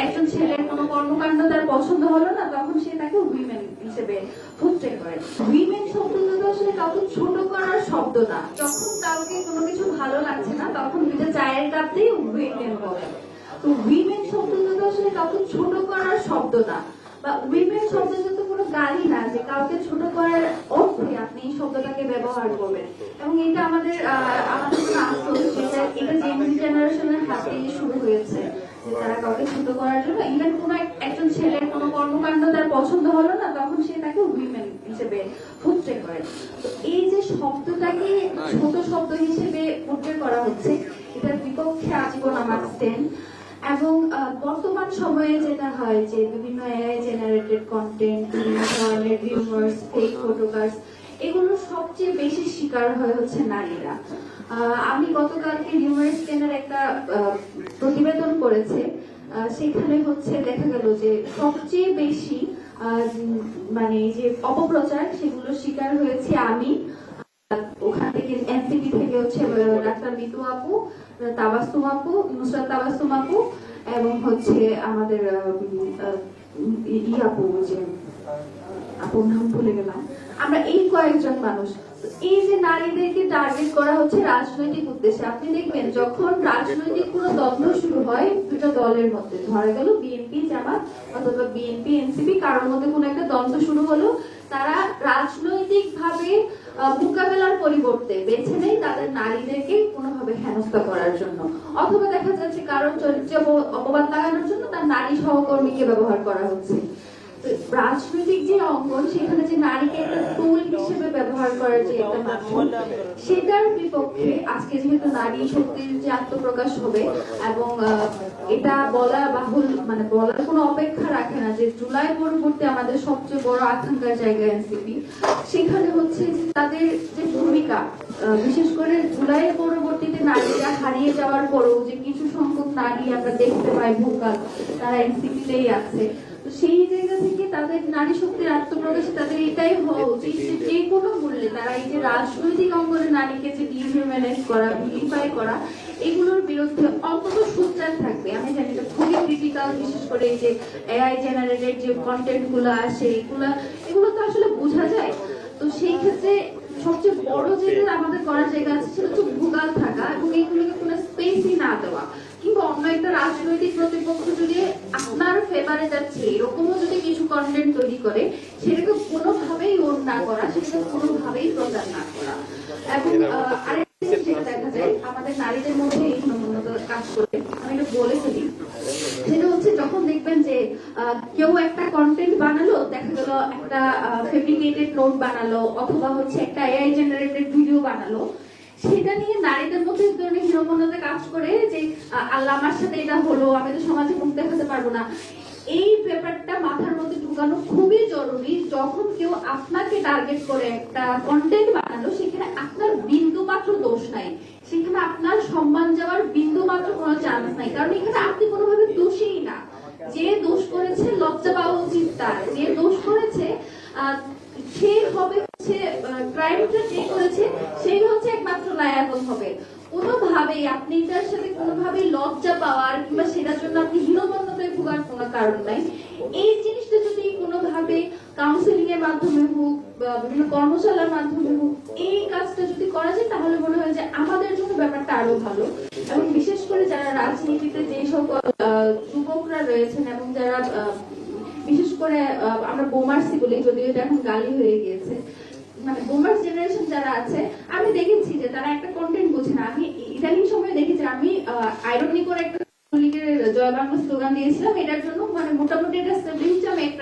একজন ছেলের কোনো কর্মকাণ্ড তার পছন্দ হলো না, তখন সে তাকে উইমেন হিসেবে পোট্রে করে। উইমেন শব্দটা আসলে কাউকে ছোট করার শব্দ না। যখন কাউকে কোনো কিছু ভালো লাগছে না, তখন দুইটা চায়ের কাপ দিয়ে উইমেন বলে। তো উইমেন শব্দটা আসলে কাউকে ছোট করার শব্দ না, বা উইমেন শব্দটা তো কোনো গালি না যে কাউকে ছোট করার অর্থে আপনি এই শব্দটাকে ব্যবহার করবেন। এবং এটা আমাদের জন্য আসল, এটা জেন জেনারেশনের হাত থেকে শুরু হয়েছে যে তারা কাউকে ছোট করার জন্য, ইভেন কোনো একজন ছেলের কোনো কর্মকাণ্ড তার পছন্দ হলো না, তখন সে তাকে উইমেন হিসেবে পোট্রে করে। তো এই যে শব্দটাকে ছোট শব্দ হিসেবে পোট্রে করা হচ্ছে, এটার বিপক্ষে আজীবন আমার স্ট্যান্ড। এবং বর্তমান সময়ে যেটা হয় যে বিভিন্ন এআই জেনারেটেড কন্টেন্ট, বিভিন্ন ধরনের রিউমার্স, ফেক ফটোগ্রাফস, এগুলো সবচেয়ে বেশি শিকার হচ্ছে নারীরা। আমি গতকালকে রিউমার্সের একটা প্রতিবেদন করেছে, সেখানে হচ্ছে দেখা গেল যে সবচেয়ে বেশি মানে যে অপপ্রচার, সেগুলো শিকার হয়েছে আমি। ওখান থেকে এনসিপি থেকে হচ্ছে ডাক্তার মিতু আপু, তাবাসসুম আপু, নুসরাত তাবাসসুম আপু, এবং হচ্ছে আমাদের আপু, যে আপুর নাম ভুলে গেলাম। আমরা এই কয়েকজন মানুষ, এই যে নারীদেরকে টার্গেট করা হচ্ছে রাজনৈতিক উদ্দেশ্যে। আপনি দেখবেন যখন রাজনৈতিক কোনো দ্বন্দ্ব শুরু হয় দুটো দলের মধ্যে, ধরা গেল বিএনপি জামাত অথবা বিএনপি এনসিপি, কারোর মধ্যে কোনো একটা দ্বন্দ্ব শুরু হলো, তারা রাজনৈতিক ভাবে মোকাবেলার পরিবর্তে বেছে নেয় তাদের নারীদেরকে কোনোভাবে হেনস্থা করার জন্য, অথবা দেখা যাচ্ছে কারণ চরিত্র অপবাদ লাগানোর জন্য তার নারী সহকর্মীকে ব্যবহার করা হচ্ছে। রাজনৈতিক যে অঙ্গন, সেখানে যে নারীকে একটা টুল হিসেবে ব্যবহার করার যে একটা মাধ্যম, সেটার বিপক্ষে আজকে যেহেতু নারী শক্তির যে আত্মপ্রকাশ হবে, এবং এটা বলা বাহুল, মানে বলার কোনো অপেক্ষা রাখে না যে জুলাই পরবর্তী আমাদের সবচেয়ে বড় আকাঙ্ক্ষার জায়গা এনসিপি, সেখানে হচ্ছে তাদের যে ভূমিকা, বিশেষ করে জুলাই পরবর্তীতে নারীরা হারিয়ে যাওয়ার পরেও যে কিছু সংখ্যক নারী আমরা দেখতে পাই ভোকাল, তারা এনসিপিতেই আছে। সেই জায়গা থেকে তাদের নারী শক্তির আত্মপ্রকাশে তাদের এটাই হওয়া উচিত যে কোনো মূল্যে তারা এই যে রাজনৈতিক অঙ্গনে নারীকে যে ডিহিউম্যানাইজ করা, ভিলিফাই করা, এগুলোর বিরুদ্ধে অন্তত সোচ্চার থাকবে। আমি জানি এটা খুবই ক্রিটিক্যাল, বিশেষ করে এই যে এআই জেনারেটেড যে কন্টেন্ট গুলো আসে, এগুলো তো আসলে বোঝা যায়। তো সেই ক্ষেত্রে সবচেয়ে বড় যেটা আমাদের করার জায়গা আছে সেটা হচ্ছে ভোকাল থাকা, এবং এইগুলোকে কোনো স্পেসই না দেওয়া, কিংবা অন্য একটা রাজনৈতিক প্রতিপক্ষ যদি আপনার ফেভারে যাচ্ছে এরকমও যদি কিছু কন্টেন্ট তৈরি করে, সেটাকে কোনোভাবেই ওন না করা, সেটাকে কোনোভাবেই প্রচার না করা। এবং আরেকটা জিনিস যেটা দেখা যায় আমাদের নারীদের মধ্যে এই নমুনাটা কাজ করে, আমি এটা বলে ফেলি, সেটা হচ্ছে যখন দেখবেন যে কেউ একটা কন্টেন্ট বানালো, দেখা গেল একটা ফেব্রিকেটেড নোট বানালো, অথবা হচ্ছে একটা এআই জেনারেটেড ভিডিও বানালো, সেটা নিয়ে নারীদের মধ্যে এক ধরনের হীনমন্যতা কাজ করে যে আল্লাহ আমার সাথে এটা হলো, আমি তো সমাজে মুখ দেখাতে পারবো না। এই ব্যাপারটা মাথার মধ্যে ঢুকানো খুবই জরুরি। যখন কেউ আপনাকে টার্গেট করে একটা কন্টেন্ট বানালো, সেখানে আপনার বিন্দু মাত্র দোষ নাই, সেখানে আপনার সম্মান যাওয়ার বিন্দু মাত্র কোনো চান্স নাই, কারণ এখানে আপনি কোনোভাবে দোষীই না। যে দোষ করেছে লজ্জা পাওয়া উচিত তার, যে দোষ করেছে সে হবে হচ্ছে ক্রাইমটা যে করেছে সেই হচ্ছে একমাত্র লায়াবল হবে। কোনোভাবেই আপনি এটার সাথে কোনোভাবেই লজ্জা পাওয়ার কিংবা সেটার জন্য আপনি হীনমন্যতায় ভোগার কোনো কারণ নাই। এই জিনিসটা যদি কোনোভাবে কাউন্সিলিং এর মাধ্যমে হোক বা বিভিন্ন কর্মশালার মাধ্যমে হোক, এই কাজটা যদি করা যায়, তাহলে মনে হয় যে আমাদের জন্য ব্যাপারটা আরো ভালো। এবং বিশেষ করে যারা রাজনীতিতে যে সকল যুবকরা রয়েছেন, এবং যারা বিশেষ করে আমরা বোমার্সি বলি, যদিও এটা এখন গালি হয়ে গিয়েছে, মানে বোমার্স জেনারেশন যারা আছে, আমি দেখেছি যে তারা একটা কন্টেন্ট বোঝে না। আমি ইদানিং সময় দেখেছি, আমি আইরনি করে একটা জয় বাংলা স্লোগান দিয়েছিলাম, এটার জন্য মানে মোটামুটি এটা 70 একটা